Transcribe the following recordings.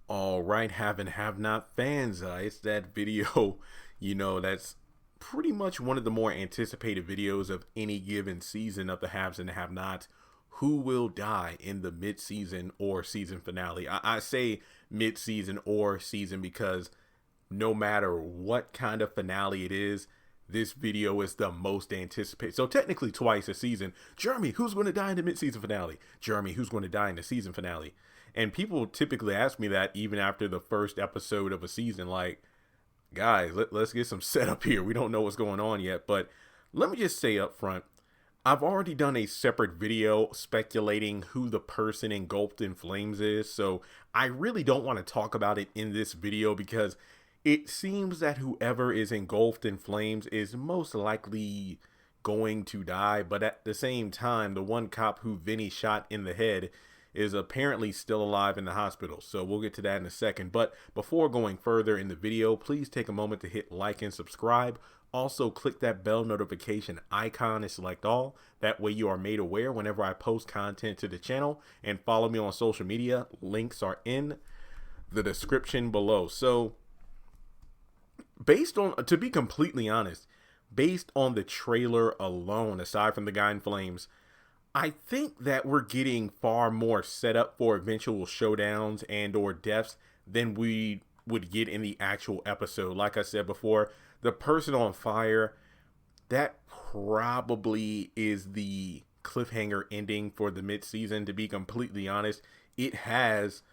All right, have and have not fans. It's that video, that's pretty much one of the more anticipated videos of any given season of the haves and the have nots. Who will die in the mid-season or season finale? I say mid-season or season because no matter what kind of finale it is, this video is the most anticipated. So technically twice a season. Jeremy, who's going to die in the mid-season finale? Jeremy, who's going to die in the season finale? And people typically ask me that even after the first episode of a season, like, guys, let's get some setup here. We don't know what's going on yet. But let me just say up front, I've already done a separate video speculating who the person engulfed in flames is. So I really don't want to talk about it in this video because it seems that whoever is engulfed in flames is most likely going to die. But at the same time, the one cop who Vinny shot in the head is apparently still alive in the hospital. So we'll get to that in a second. But before going further in the video, please take a moment to hit like and subscribe. Also, click that bell notification icon and select all. That way you are made aware whenever I post content to the channel. And follow me on social media. Links are in the description below. So, to be completely honest, based on the trailer alone, aside from the guy in flames, I think that we're getting far more setup for eventual showdowns and or deaths than we would get in the actual episode. Like I said before, the person on fire, that probably is the cliffhanger ending for the mid-season. To be completely honest, it has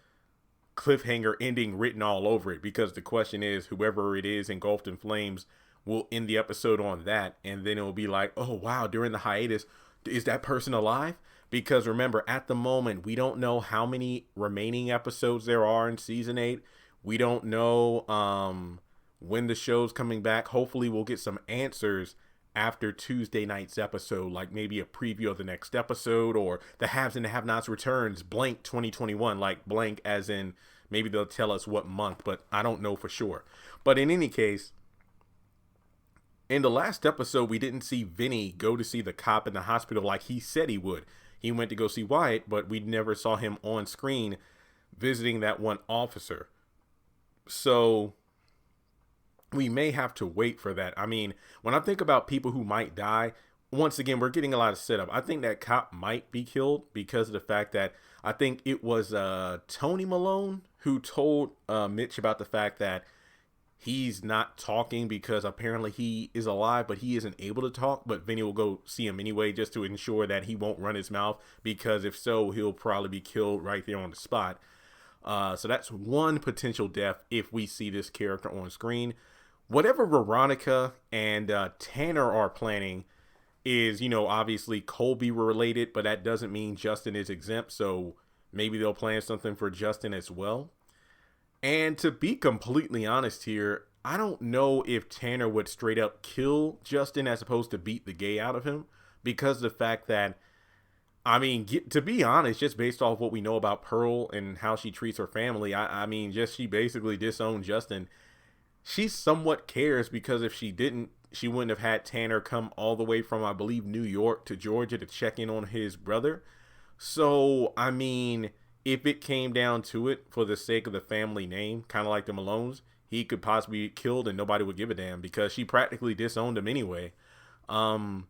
cliffhanger ending written all over it, because the question is, whoever it is engulfed in flames will end the episode on that, and then it will be like, oh wow, during the hiatus, is that person alive? Because remember, at the moment, we don't know how many remaining episodes there are in season 8. We don't know when the show's coming back. Hopefully we'll get some answers after Tuesday night's episode, like maybe a preview of the next episode, or the haves and the have-nots returns blank 2021, like blank as in maybe they'll tell us what month, but I don't know for sure. But in any case, in the last episode, we didn't see Vinny go to see the cop in the hospital like he said he would. He went to go see Wyatt, but we never saw him on screen visiting that one officer. So we may have to wait for that. I mean, when I think about people who might die, once again, we're getting a lot of setup. I think that cop might be killed because of the fact that I think it was Tony Malone who told Mitch about the fact that he's not talking because apparently he is alive, but he isn't able to talk. But Vinny will go see him anyway just to ensure that he won't run his mouth, because if so, he'll probably be killed right there on the spot. So that's one potential death if we see this character on screen. Whatever Veronica and Tanner are planning is, obviously Colby related, but that doesn't mean Justin is exempt. So maybe they'll plan something for Justin as well. And to be completely honest here, I don't know if Tanner would straight up kill Justin as opposed to beat the gay out of him, because of the fact that, I mean, to be honest, just based off what we know about Pearl and how she treats her family, I mean, just she basically disowned Justin. She somewhat cares, because if she didn't, she wouldn't have had Tanner come all the way from, I believe, New York to Georgia to check in on his brother. So, I mean, if it came down to it, for the sake of the family name, kind of like the Malones, he could possibly be killed and nobody would give a damn, because she practically disowned him anyway. But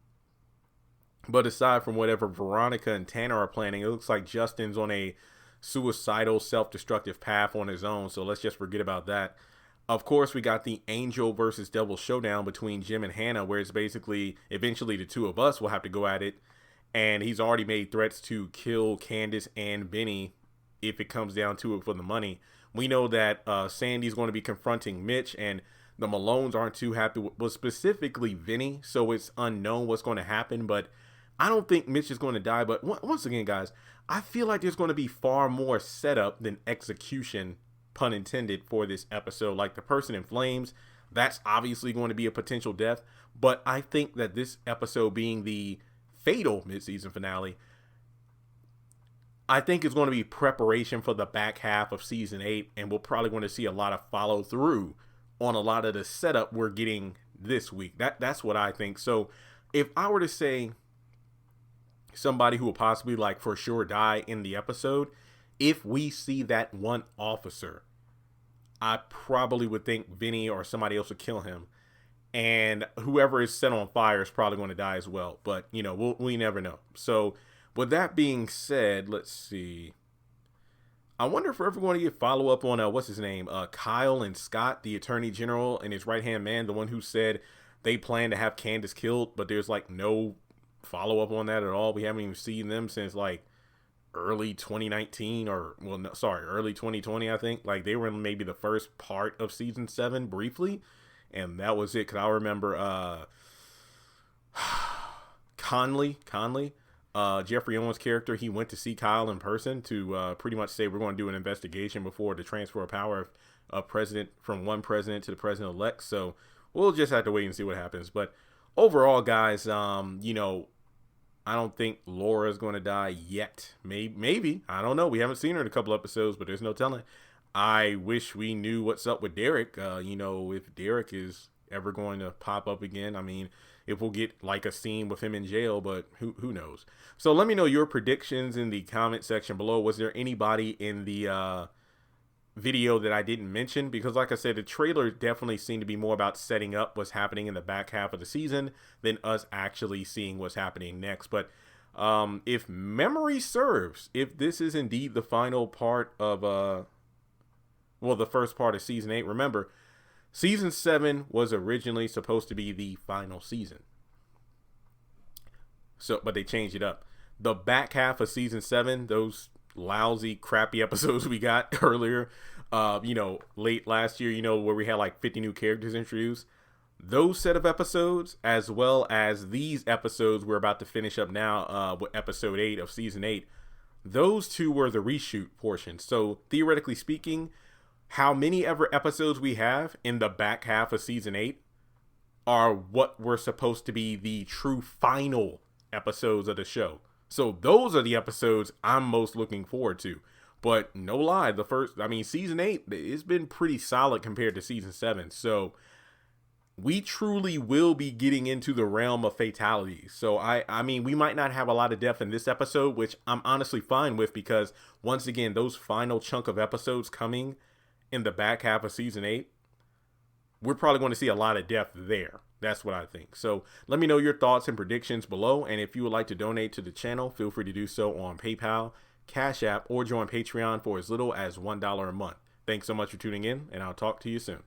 aside from whatever Veronica and Tanner are planning, it looks like Justin's on a suicidal, self-destructive path on his own, so let's just forget about that. Of course, we got the Angel versus Devil showdown between Jim and Hannah, where it's basically eventually the two of us will have to go at it. And he's already made threats to kill Candace and Benny if it comes down to it for the money. We know that Sandy's going to be confronting Mitch, and the Malones aren't too happy with specifically Vinny, so it's unknown what's going to happen. But I don't think Mitch is going to die. But once again, guys, I feel like there's going to be far more setup than execution, pun intended, for this episode. Like the person in flames, that's obviously going to be a potential death, but I think that this episode being the fatal mid-season finale, I think it's going to be preparation for the back half of season 8, and we're probably going to see a lot of follow through on a lot of the setup we're getting this week. That's what I think. So if I were to say somebody who will possibly, like, for sure die in the episode, if we see that one officer I probably would think Vinny or somebody else would kill him. And whoever is set on fire is probably going to die as well. But, you know, we never know. So, with that being said, let's see. I wonder if we're ever going to get follow up on, what's his name? Kyle and Scott, the attorney general, and his right hand man, the one who said they plan to have Candace killed, but there's like no follow up on that at all. We haven't even seen them since like early 2019 or, well, no, sorry, early 2020, I think. Like they were in maybe the first part of season 7 briefly, and that was it. Cause I remember Conley, Jeffrey Owens' character, he went to see Kyle in person to pretty much say we're going to do an investigation before the transfer of power of president from one president to the president-elect. So we'll just have to wait and see what happens. But overall, guys, you know, I don't think Laura's going to die yet. Maybe. I don't know. We haven't seen her in a couple episodes, but there's no telling. I wish we knew what's up with Derek. You know, if Derek is ever going to pop up again. I mean, if we'll get like a scene with him in jail, but who knows? So let me know your predictions in the comment section below. Was there anybody in the video that I didn't mention? Because like I said, the trailer definitely seemed to be more about setting up what's happening in the back half of the season than us actually seeing what's happening next. But if memory serves, if this is indeed the final part of well, the first part of season 8, remember, season 7 was originally supposed to be the final season. So, but they changed it up. The back half of season 7, those lousy, crappy episodes we got earlier, you know, late last year, you know, where we had like 50 new characters introduced. Those set of episodes, as well as these episodes we're about to finish up now with episode 8 of season 8, those two were the reshoot portion. So, theoretically speaking, how many ever episodes we have in the back half of season 8 are what were supposed to be the true final episodes of the show. So those are the episodes I'm most looking forward to. But no lie, season 8, it's been pretty solid compared to season 7. So we truly will be getting into the realm of fatalities. So I mean, we might not have a lot of death in this episode, which I'm honestly fine with, because once again, those final chunk of episodes coming in the back half of season 8, we're probably going to see a lot of death there. That's what I think. So let me know your thoughts and predictions below. And if you would like to donate to the channel, feel free to do so on PayPal, Cash App, or join Patreon for as little as $1 a month. Thanks so much for tuning in, and I'll talk to you soon.